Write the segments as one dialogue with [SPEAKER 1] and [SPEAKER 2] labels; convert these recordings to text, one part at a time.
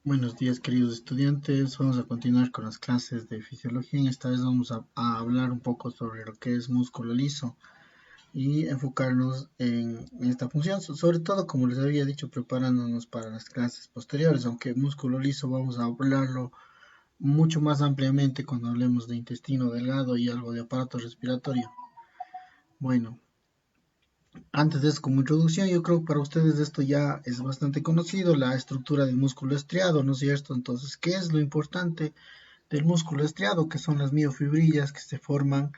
[SPEAKER 1] Buenos días, queridos estudiantes. Vamos a continuar con las clases de fisiología. En esta vez vamos a hablar un poco sobre lo que es músculo liso y enfocarnos en esta función, sobre todo, como les había dicho, preparándonos para las clases posteriores, aunque músculo liso vamos a hablarlo mucho más ampliamente cuando hablemos de intestino delgado y algo de aparato respiratorio. Bueno, antes de eso, como introducción, yo creo que para ustedes esto ya es bastante conocido, la estructura del músculo estriado, ¿no es cierto? Entonces, ¿qué es lo importante del músculo estriado, que son las miofibrillas que se forman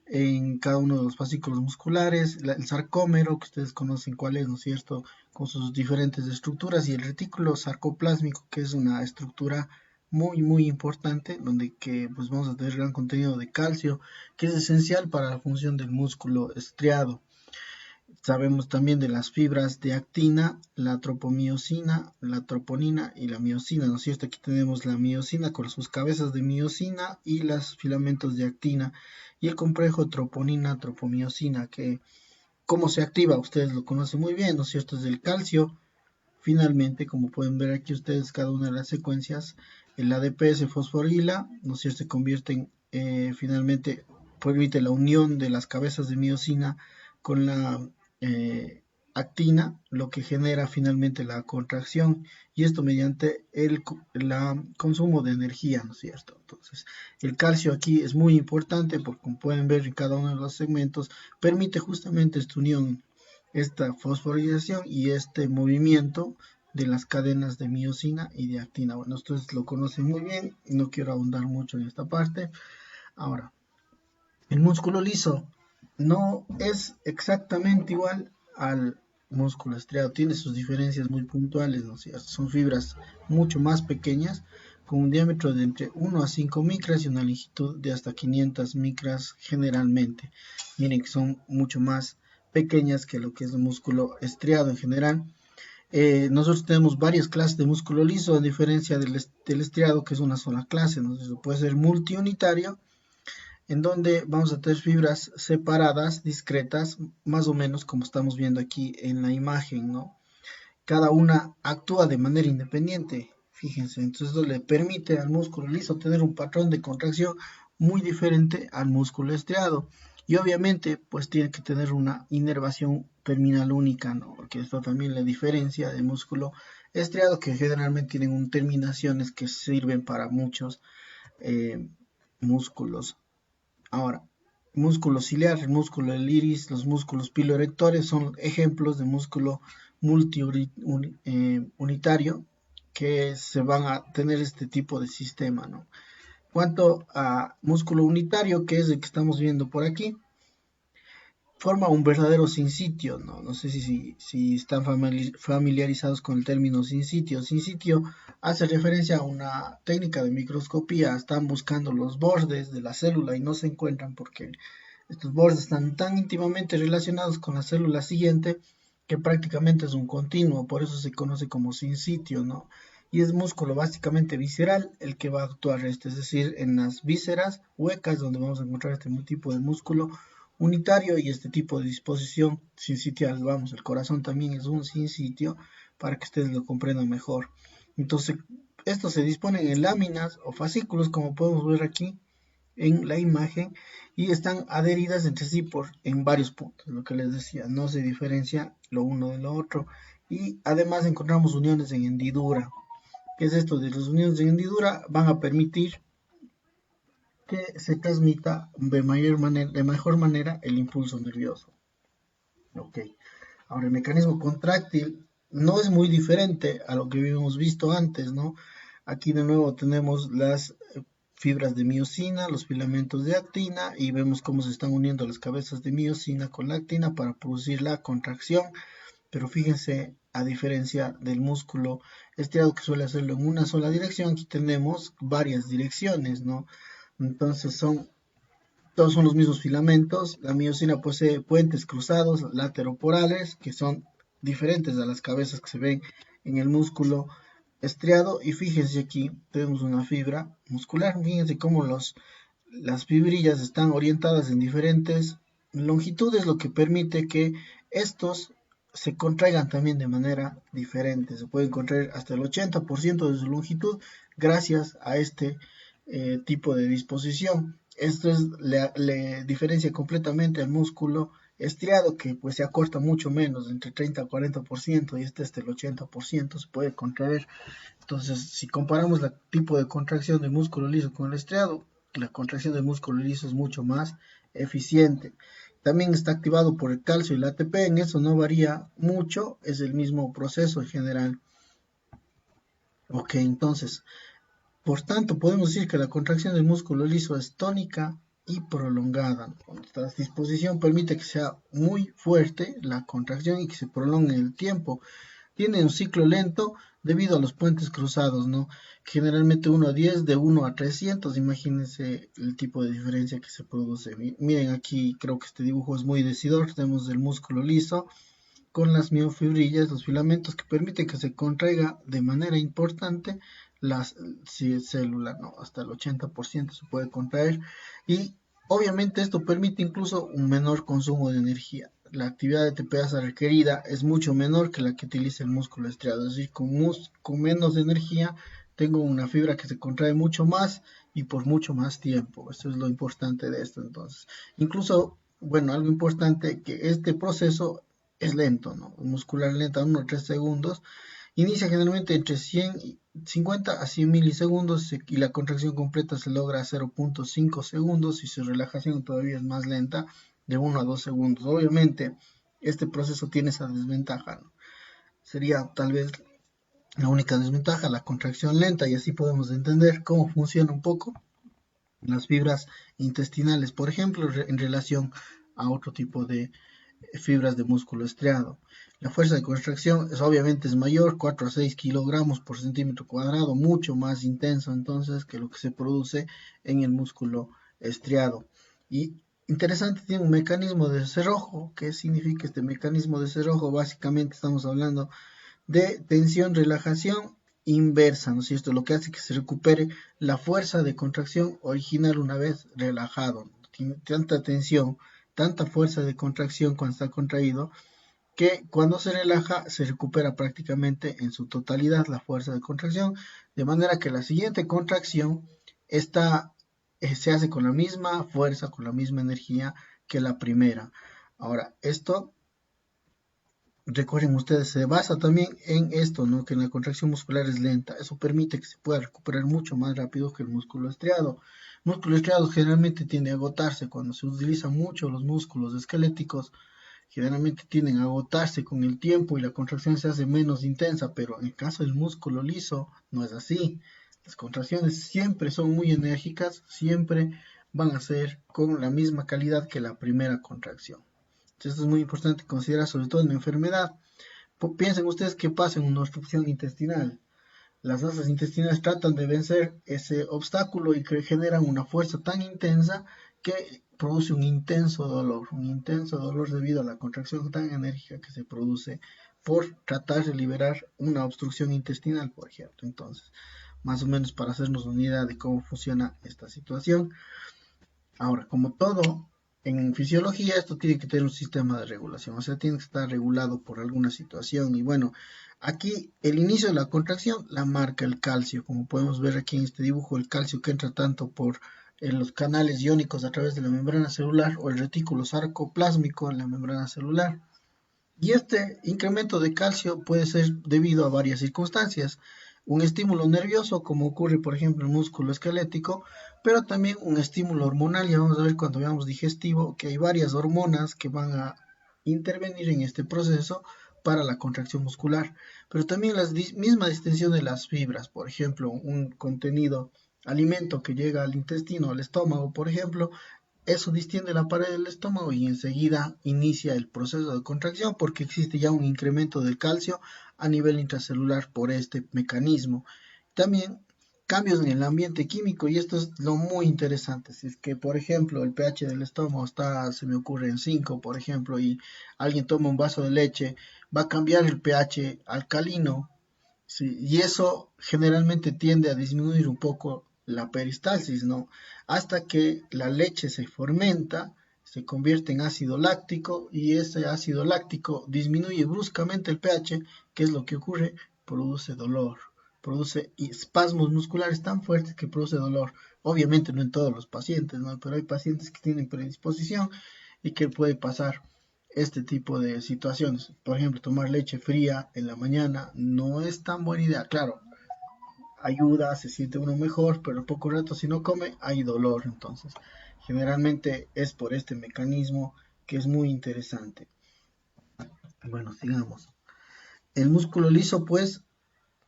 [SPEAKER 1] en cada uno de los fascículos musculares, el sarcómero, que ustedes conocen cuál es, ¿no es cierto?, con sus diferentes estructuras, y el retículo sarcoplásmico, que es una estructura muy importante, donde que pues vamos a tener gran contenido de calcio, que es esencial para la función del músculo estriado. Sabemos también de las fibras de actina, la tropomiosina, la troponina y la miosina, ¿no es cierto? Aquí tenemos la miosina con sus cabezas de miosina y los filamentos de actina y el complejo troponina, tropomiosina, que cómo se activa, ustedes lo conocen muy bien, ¿no es cierto? Es el calcio. Finalmente, como pueden ver aquí ustedes cada una de las secuencias, el ADP se fosforila, ¿no es cierto? Se convierten finalmente, permite la unión de las cabezas de miosina con la eh, actina, lo que genera finalmente la contracción, y esto mediante el consumo de energía, ¿no es cierto? Entonces, el calcio aquí es muy importante porque, como pueden ver en cada uno de los segmentos, permite justamente esta unión, esta fosforilación y este movimiento de las cadenas de miosina y de actina. Bueno, ustedes lo conocen muy bien, no quiero ahondar mucho en esta parte. Ahora, el músculo liso no es exactamente igual al músculo estriado, tiene sus diferencias muy puntuales, ¿no? Son fibras mucho más pequeñas, con un diámetro de entre 1 a 5 micras y una longitud de hasta 500 micras generalmente. Miren que son mucho más pequeñas que lo que es el músculo estriado en general. Nosotros tenemos varias clases de músculo liso, a diferencia del estriado, que es una sola clase. Entonces, puede ser multiunitario, en donde vamos a tener fibras separadas, discretas, más o menos como estamos viendo aquí en la imagen, ¿no? Cada una actúa de manera independiente, fíjense, entonces eso le permite al músculo liso tener un patrón de contracción muy diferente al músculo estriado. Y obviamente, pues tiene que tener una inervación terminal única, ¿no? Porque esto también le diferencia del músculo estriado, que generalmente tienen terminaciones que sirven para muchos eh, músculos. Ahora, músculo ciliar, el músculo del iris, los músculos piloerectores son ejemplos de músculo multiunitario que se van a tener este tipo de sistema, ¿no? Cuanto a músculo unitario, que es el que estamos viendo por aquí, forma un verdadero sinsitio, ¿no? No sé si están familiarizados con el término sinsitio. Sinsitio hace referencia a una técnica de microscopía. Están buscando los bordes de la célula y no se encuentran porque estos bordes están tan íntimamente relacionados con la célula siguiente que prácticamente es un continuo, por eso se conoce como sinsitio, ¿no? Y es músculo básicamente visceral el que va a actuar este, es decir, en las vísceras huecas donde vamos a encontrar este tipo de músculo unitario y este tipo de disposición sincitial. Vamos, el corazón también es un sinsitio para que ustedes lo comprendan mejor. Entonces, estos se disponen en láminas o fascículos, como podemos ver aquí en la imagen, y están adheridas entre sí en varios puntos. Lo que les decía, no se diferencia lo uno de lo otro. Y además encontramos uniones en hendidura. ¿Qué es esto de las uniones en hendidura? Van a permitir que se transmita de mejor manera el impulso nervioso. Ok. Ahora, el mecanismo contráctil no es muy diferente a lo que habíamos visto antes, ¿no? Aquí de nuevo tenemos las fibras de miosina, los filamentos de actina, y vemos cómo se están uniendo las cabezas de miosina con la actina para producir la contracción. Pero fíjense, a diferencia del músculo estirado que suele hacerlo en una sola dirección, aquí tenemos varias direcciones, ¿no? Entonces todos son los mismos filamentos. La miosina posee puentes cruzados lateroporales que son diferentes a las cabezas que se ven en el músculo estriado. Y fíjense aquí, tenemos una fibra muscular. Fíjense cómo las fibrillas están orientadas en diferentes longitudes, lo que permite que estos se contraigan también de manera diferente. Se pueden contraer hasta el 80% de su longitud gracias a este tipo de disposición. Esto le diferencia completamente al músculo estriado, que pues se acorta mucho menos, entre 30 a 40%, y este hasta el 80% se puede contraer. Entonces, si comparamos el tipo de contracción del músculo liso con el estriado, la contracción del músculo liso es mucho más eficiente. También está activado por el calcio y el ATP, en eso no varía mucho, es el mismo proceso en general. Ok, entonces, por tanto, podemos decir que la contracción del músculo liso es tónica y prolongada. Esta disposición permite que sea muy fuerte la contracción y que se prolongue el tiempo. Tiene un ciclo lento debido a los puentes cruzados, ¿no? Generalmente 1 a 10, de 1 a 300, imagínense el tipo de diferencia que se produce. Miren aquí, creo que este dibujo es muy decidor, tenemos el músculo liso con las miofibrillas, los filamentos que permiten que se contraiga de manera importante las células, ¿no? Hasta el 80% se puede contraer y obviamente esto permite incluso un menor consumo de energía. La actividad de TPasa requerida es mucho menor que la que utiliza el músculo estriado, es decir, con menos energía tengo una fibra que se contrae mucho más y por mucho más tiempo. Eso es lo importante de esto entonces. Incluso, bueno, algo importante que este proceso es lento, ¿no? Muscular lenta, 1 a 3 segundos. Inicia generalmente entre 50 a 100 milisegundos y la contracción completa se logra a 0.5 segundos y su relajación todavía es más lenta, de 1 a 2 segundos. Obviamente, este proceso tiene esa desventaja, ¿no? Sería tal vez la única desventaja, la contracción lenta, y así podemos entender cómo funciona un poco las fibras intestinales, por ejemplo, en relación a otro tipo de fibras de músculo estriado. La fuerza de contracción obviamente es mayor, 4 a 6 kilogramos por centímetro cuadrado, mucho más intenso entonces que lo que se produce en el músculo estriado. Y interesante, tiene un mecanismo de cerrojo. ¿Qué significa este mecanismo de cerrojo? Básicamente estamos hablando de tensión-relajación inversa, ¿no es cierto? Lo que hace que se recupere la fuerza de contracción original una vez relajado. Tiene tanta tensión, tanta fuerza de contracción cuando está contraído, que cuando se relaja se recupera prácticamente en su totalidad la fuerza de contracción, de manera que la siguiente contracción está, se hace con la misma fuerza, con la misma energía que la primera. Ahora, esto, recuerden ustedes, se basa también en esto, ¿no? Que la contracción muscular es lenta. Eso permite que se pueda recuperar mucho más rápido que el músculo estriado. El músculo estriado generalmente tiende a agotarse cuando se utilizan mucho los músculos esqueléticos. Generalmente tienden a agotarse con el tiempo y la contracción se hace menos intensa, pero en el caso del músculo liso no es así. Las contracciones siempre son muy enérgicas, siempre van a ser con la misma calidad que la primera contracción. Entonces, esto es muy importante considerar, sobre todo en la enfermedad. Piensen ustedes qué pasa en una obstrucción intestinal. Las masas intestinales tratan de vencer ese obstáculo y que generan una fuerza tan intensa que produce un intenso dolor debido a la contracción tan enérgica que se produce por tratar de liberar una obstrucción intestinal, por ejemplo. Entonces, más o menos para hacernos una idea de cómo funciona esta situación. Ahora, como todo en fisiología, esto tiene que tener un sistema de regulación, o sea, tiene que estar regulado por alguna situación. Y bueno, aquí el inicio de la contracción la marca el calcio, como podemos ver aquí en este dibujo, el calcio que entra tanto por los canales iónicos a través de la membrana celular o el retículo sarcoplásmico en la membrana celular. Y este incremento de calcio puede ser debido a varias circunstancias. Un estímulo nervioso, como ocurre por ejemplo en el músculo esquelético, pero también un estímulo hormonal. Ya vamos a ver cuando veamos digestivo que hay varias hormonas que van a intervenir en este proceso para la contracción muscular. Pero también la misma distensión de las fibras, por ejemplo, un contenido alimento que llega al intestino, al estómago, por ejemplo, eso distiende la pared del estómago y enseguida inicia el proceso de contracción porque existe ya un incremento del calcio a nivel intracelular por este mecanismo. También cambios en el ambiente químico, y esto es lo muy interesante. Si es que, por ejemplo, el pH del estómago está, se me ocurre, en 5, por ejemplo, y alguien toma un vaso de leche, va a cambiar el pH alcalino. Sí, y eso generalmente tiende a disminuir un poco la peristalsis, ¿no? Hasta que la leche se fermenta, se convierte en ácido láctico y ese ácido láctico disminuye bruscamente el pH. ¿Qué es lo que ocurre? Produce dolor, produce espasmos musculares tan fuertes que produce dolor. Obviamente no en todos los pacientes, ¿no? Pero hay pacientes que tienen predisposición y que puede pasar este tipo de situaciones. Por ejemplo, tomar leche fría en la mañana no es tan buena idea. Claro, ayuda, se siente uno mejor, pero poco rato si no come hay dolor. Entonces, generalmente es por este mecanismo que es muy interesante. Bueno, sigamos. El músculo liso, pues,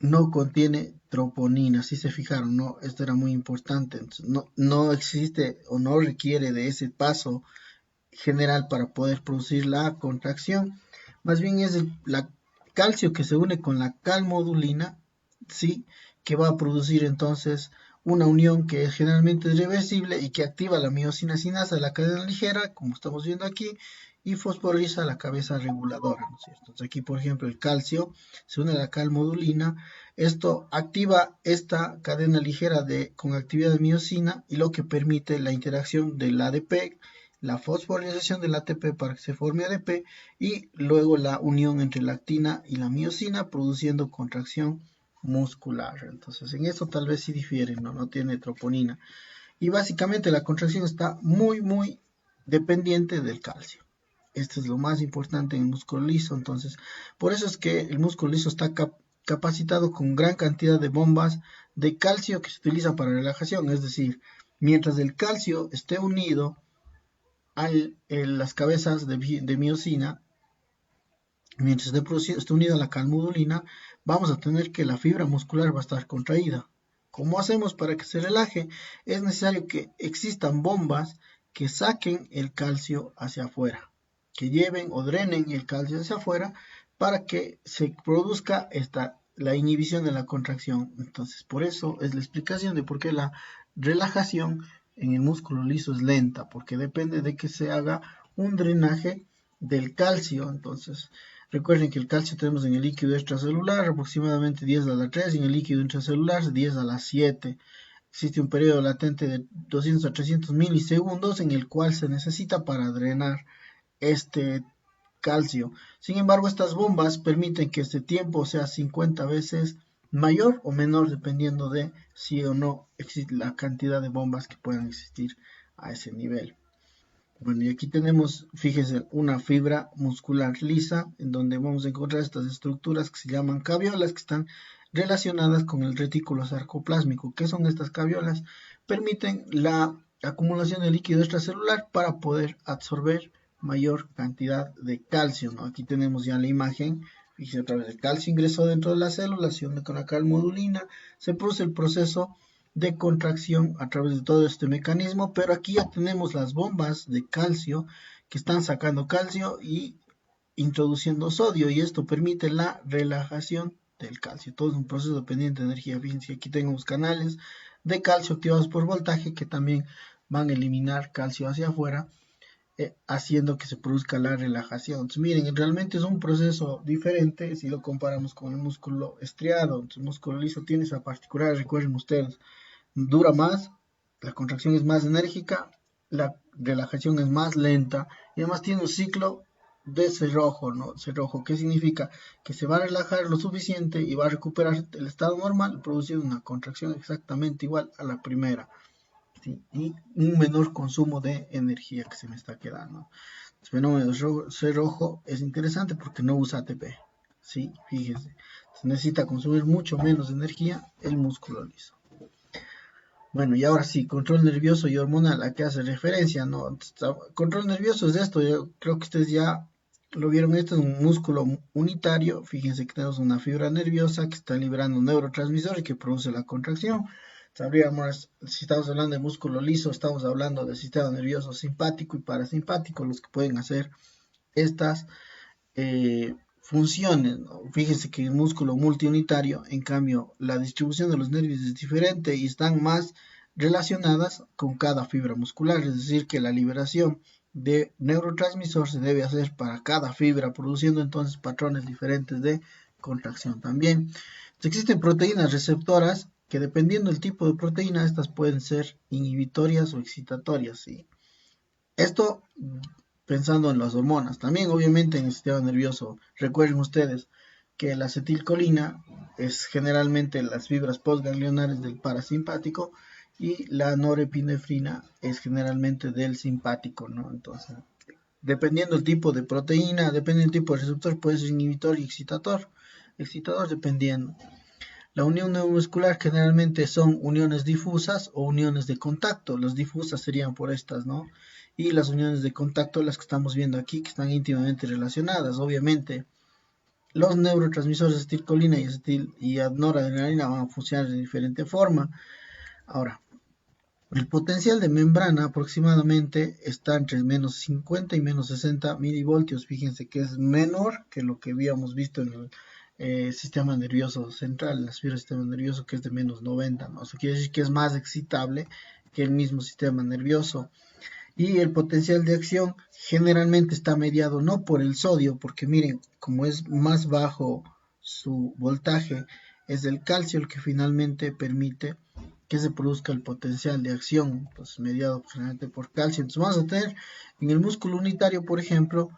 [SPEAKER 1] no contiene troponina, si se fijaron, ¿no? Esto era muy importante. Entonces, no existe o no requiere de ese paso general para poder producir la contracción. Más bien es el calcio que se une con la calmodulina, ¿sí? Que va a producir entonces una unión que generalmente es reversible y que activa la miosina sinasa de la cadena ligera, como estamos viendo aquí, y fosforiliza la cabeza reguladora, ¿no es cierto? Entonces aquí, por ejemplo, el calcio se une a la calmodulina, esto activa esta cadena ligera con actividad de miosina y lo que permite la interacción del ADP, la fosforilación del ATP para que se forme ADP y luego la unión entre la actina y la miosina produciendo contracción muscular. Entonces en eso tal vez sí difiere, no tiene troponina. Y básicamente la contracción está muy dependiente del calcio. Esto es lo más importante en el músculo liso. Entonces, por eso es que el músculo liso está capacitado con gran cantidad de bombas de calcio que se utiliza para relajación. Es decir, mientras el calcio esté unido las cabezas de miosina, mientras esté unida a la calmodulina, vamos a tener que la fibra muscular va a estar contraída. ¿Cómo hacemos para que se relaje? Es necesario que existan bombas que saquen el calcio hacia afuera, que lleven o drenen el calcio hacia afuera para que se produzca la inhibición de la contracción. Entonces, por eso es la explicación de por qué la relajación en el músculo liso es lenta, porque depende de que se haga un drenaje del calcio. Entonces, recuerden que el calcio tenemos en el líquido extracelular aproximadamente 10 a la 3 y en el líquido intracelular 10 a la 7. Existe un periodo latente de 200 a 300 milisegundos en el cual se necesita para drenar este calcio. Sin embargo, estas bombas permiten que este tiempo sea 50 veces mayor o menor dependiendo de si o no existe la cantidad de bombas que puedan existir a ese nivel. Bueno, y aquí tenemos, fíjense, una fibra muscular lisa, en donde vamos a encontrar estas estructuras que se llaman caviolas, que están relacionadas con el retículo sarcoplásmico. ¿Qué son estas caviolas? Permiten la acumulación de líquido extracelular para poder absorber mayor cantidad de calcio, ¿no? Aquí tenemos ya la imagen, fíjense otra vez, el calcio ingresó dentro de la célula, se une con la calmodulina, se produce el proceso de contracción a través de todo este mecanismo, pero aquí ya tenemos las bombas de calcio que están sacando calcio y introduciendo sodio y esto permite la relajación del calcio. Todo es un proceso dependiente de energía. Fíjense, aquí tenemos canales de calcio activados por voltaje que también van a eliminar calcio hacia afuera, haciendo que se produzca la relajación. Entonces, miren, realmente es un proceso diferente si lo comparamos con el músculo estriado. Entonces, el músculo liso tiene esa particularidad, recuerden ustedes, dura más, la contracción es más enérgica, la relajación es más lenta y además tiene un ciclo de cerrojo, ¿no? Cerrojo, ¿qué significa? Que se va a relajar lo suficiente y va a recuperar el estado normal produciendo una contracción exactamente igual a la primera, ¿sí? Y un menor consumo de energía que se me está quedando. El fenómeno de cerrojo es interesante porque no usa ATP, ¿sí? Fíjense, se necesita consumir mucho menos energía el músculo liso. Bueno, y ahora sí, control nervioso y hormonal, ¿a qué hace referencia? No, control nervioso es esto, yo creo que ustedes ya lo vieron, esto es un músculo unitario, fíjense que tenemos una fibra nerviosa que está liberando un neurotransmisor y que produce la contracción. Sabríamos, si estamos hablando de músculo liso, estamos hablando del sistema nervioso simpático y parasimpático, los que pueden hacer estas funciones, ¿no? Fíjense que el músculo multiunitario, en cambio, la distribución de los nervios es diferente y están más relacionadas con cada fibra muscular, es decir, que la liberación de neurotransmisor se debe hacer para cada fibra, produciendo entonces patrones diferentes de contracción también. Existen proteínas receptoras que dependiendo del tipo de proteína, estas pueden ser inhibitorias o excitatorias, ¿sí? Esto pensando en las hormonas. También obviamente en el sistema nervioso. Recuerden ustedes que la acetilcolina es generalmente las fibras postganglionares del parasimpático y la norepinefrina es generalmente del simpático, ¿no? Entonces, dependiendo del tipo de proteína, dependiendo del tipo de receptor, puede ser inhibitor y excitador. Excitador dependiendo. La unión neuromuscular generalmente son uniones difusas o uniones de contacto. Las difusas serían por estas, ¿no? Y las uniones de contacto, las que estamos viendo aquí, que están íntimamente relacionadas. Obviamente, los neurotransmisores acetilcolina y noradrenalina van a funcionar de diferente forma. Ahora, el potencial de membrana aproximadamente está entre menos 50 y menos 60 milivoltios. Fíjense que es menor que lo que habíamos visto en el sistema nervioso central, las fibras del sistema nervioso, que es de menos 90, ¿no? Eso quiere decir que es más excitable que el mismo sistema nervioso. Y el potencial de acción generalmente está mediado no por el sodio, porque miren, como es más bajo su voltaje, es el calcio el que finalmente permite que se produzca el potencial de acción, pues mediado generalmente por calcio. Entonces vamos a tener en el músculo unitario, por ejemplo,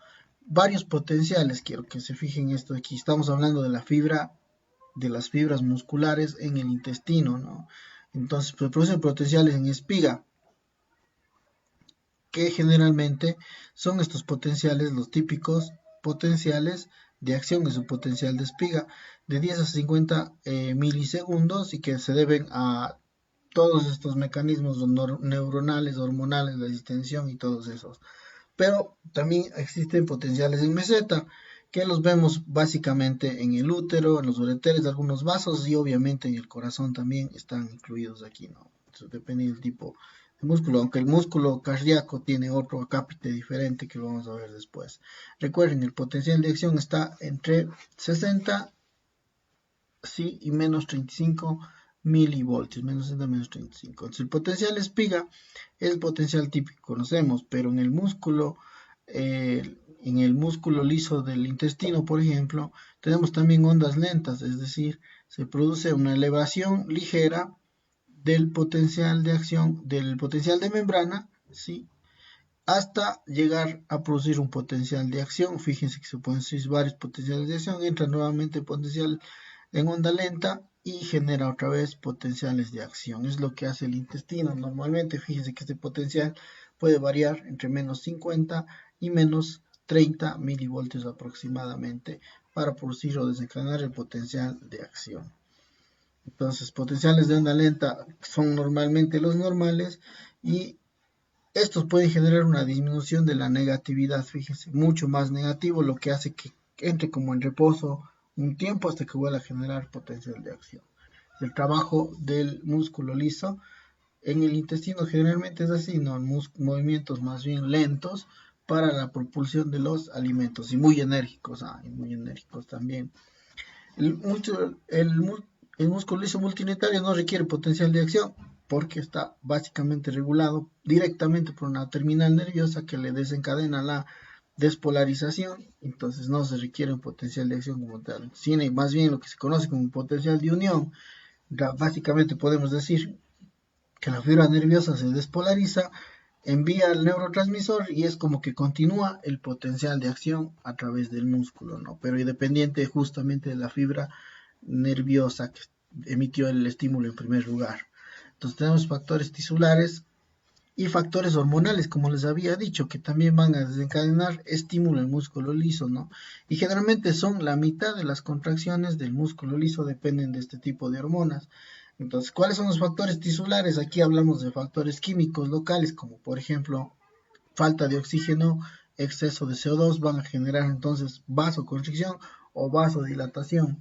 [SPEAKER 1] varios potenciales. Quiero que se fijen esto aquí. Estamos hablando de la fibra, de las fibras musculares en el intestino, ¿no? Entonces, pues, producen potenciales en espiga, que generalmente son estos potenciales los típicos potenciales de acción de su potencial de espiga de 10 a 50 milisegundos y que se deben a todos estos mecanismos neuronales, hormonales, la distensión y todos esos. Pero también existen potenciales en meseta que los vemos básicamente en el útero, en los ureteres de algunos vasos y obviamente en el corazón también están incluidos aquí, ¿no? Eso depende del tipo de músculo, aunque el músculo cardíaco tiene otro acápite diferente que vamos a ver después. Recuerden, el potencial de acción está entre 60 sí, y menos 35 milivoltios, menos 60, menos 35. Entonces, el potencial espiga es el potencial típico, conocemos, pero en el músculo liso del intestino, por ejemplo, tenemos también ondas lentas, es decir, se produce una elevación ligera del potencial de acción, del potencial de membrana, ¿sí? Hasta llegar a producir un potencial de acción. Fíjense que se pueden producir varios potenciales de acción, entra nuevamente el potencial en onda lenta y genera otra vez potenciales de acción. Es lo que hace el intestino. Normalmente, fíjense que este potencial puede variar entre menos 50 y menos 30 milivoltios aproximadamente para producir o desencadenar el potencial de acción. Entonces, potenciales de onda lenta son normalmente los normales y estos pueden generar una disminución de la negatividad, fíjense, mucho más negativo, lo que hace que entre como en reposo un tiempo hasta que vuelva a generar potencial de acción. El trabajo del músculo liso en el intestino generalmente es así, ¿no? Movimientos más bien lentos para la propulsión de los alimentos y muy enérgicos, y muy enérgicos también. El, el músculo liso multinetario no requiere potencial de acción porque está básicamente regulado directamente por una terminal nerviosa que le desencadena la despolarización, entonces no se requiere un potencial de acción como tal. Tiene más bien lo que se conoce como un potencial de unión. Básicamente podemos decir que la fibra nerviosa se despolariza, envía al neurotransmisor y es como que continúa el potencial de acción a través del músculo, ¿no? Pero independiente justamente de la fibra nerviosa que emitió el estímulo en primer lugar. Entonces tenemos factores tisulares y factores hormonales, como les había dicho, que también van a desencadenar estímulo en el músculo liso, ¿no? Y generalmente son la mitad de las contracciones del músculo liso dependen de este tipo de hormonas. Entonces, ¿cuáles son los factores tisulares? Aquí hablamos de factores químicos locales, como por ejemplo falta de oxígeno, exceso de CO2, van a generar entonces vasoconstricción o vasodilatación.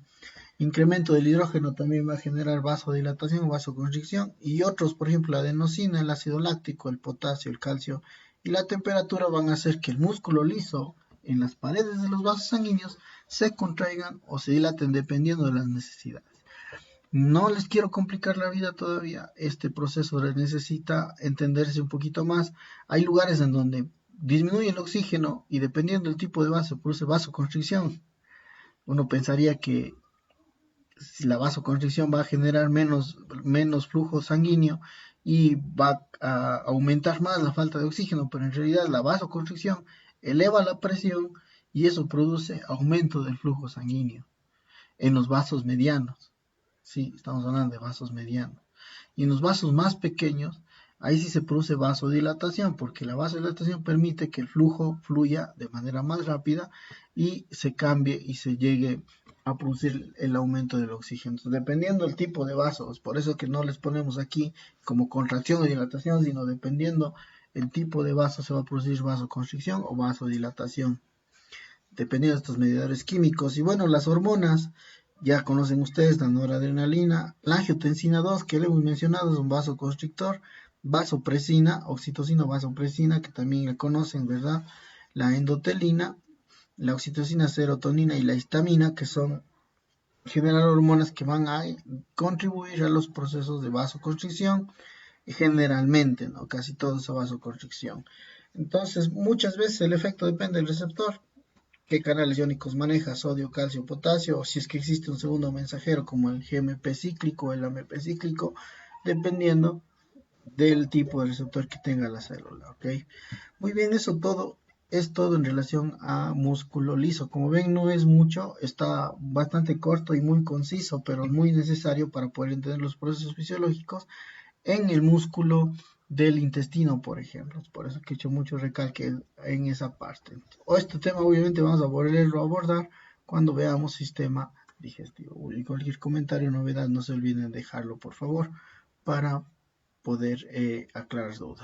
[SPEAKER 1] Incremento del hidrógeno también va a generar vasodilatación o vasoconstricción y otros, por ejemplo, la adenosina, el ácido láctico, el potasio, el calcio y la temperatura van a hacer que el músculo liso en las paredes de los vasos sanguíneos se contraigan o se dilaten dependiendo de las necesidades. No les quiero complicar la vida todavía, este proceso necesita entenderse un poquito más. Hay lugares en donde disminuye el oxígeno y dependiendo del tipo de vaso produce vasoconstricción. Uno pensaría que si la vasoconstricción va a generar menos flujo sanguíneo y va a aumentar más la falta de oxígeno, pero en realidad la vasoconstricción eleva la presión y eso produce aumento del flujo sanguíneo en los vasos medianos. Sí, estamos hablando de vasos medianos. Y en los vasos más pequeños, ahí sí se produce vasodilatación, porque la vasodilatación permite que el flujo fluya de manera más rápida y se cambie y se llegue a producir el aumento del oxígeno. Entonces, dependiendo del tipo de vasos, por eso que no les ponemos aquí como contracción o dilatación, sino dependiendo el tipo de vaso se va a producir vasoconstricción o vasodilatación, dependiendo de estos mediadores químicos. Y bueno, las hormonas, ya conocen ustedes la noradrenalina, la angiotensina 2 que le hemos mencionado, es un vasoconstrictor, vasopresina, oxitocina, vasopresina, que también la conocen, ¿verdad? La endotelina, la oxitocina, serotonina y la histamina, que son generar hormonas que van a contribuir a los procesos de vasoconstricción, generalmente, ¿no? Casi todo es vasoconstricción. Entonces, muchas veces el efecto depende del receptor, qué canales iónicos maneja, sodio, calcio, potasio, o si es que existe un segundo mensajero como el GMP cíclico o el AMP cíclico, dependiendo del tipo de receptor que tenga la célula, ¿ok? Muy bien, eso todo es todo en relación a músculo liso. Como ven, no es mucho, está bastante corto y muy conciso, pero muy necesario para poder entender los procesos fisiológicos en el músculo del intestino, por ejemplo. Es por eso que he hecho mucho recalque en esa parte. O este tema obviamente vamos a volverlo a abordar cuando veamos sistema digestivo. Y cualquier comentario o novedad no se olviden dejarlo, por favor, para poder aclarar dudas.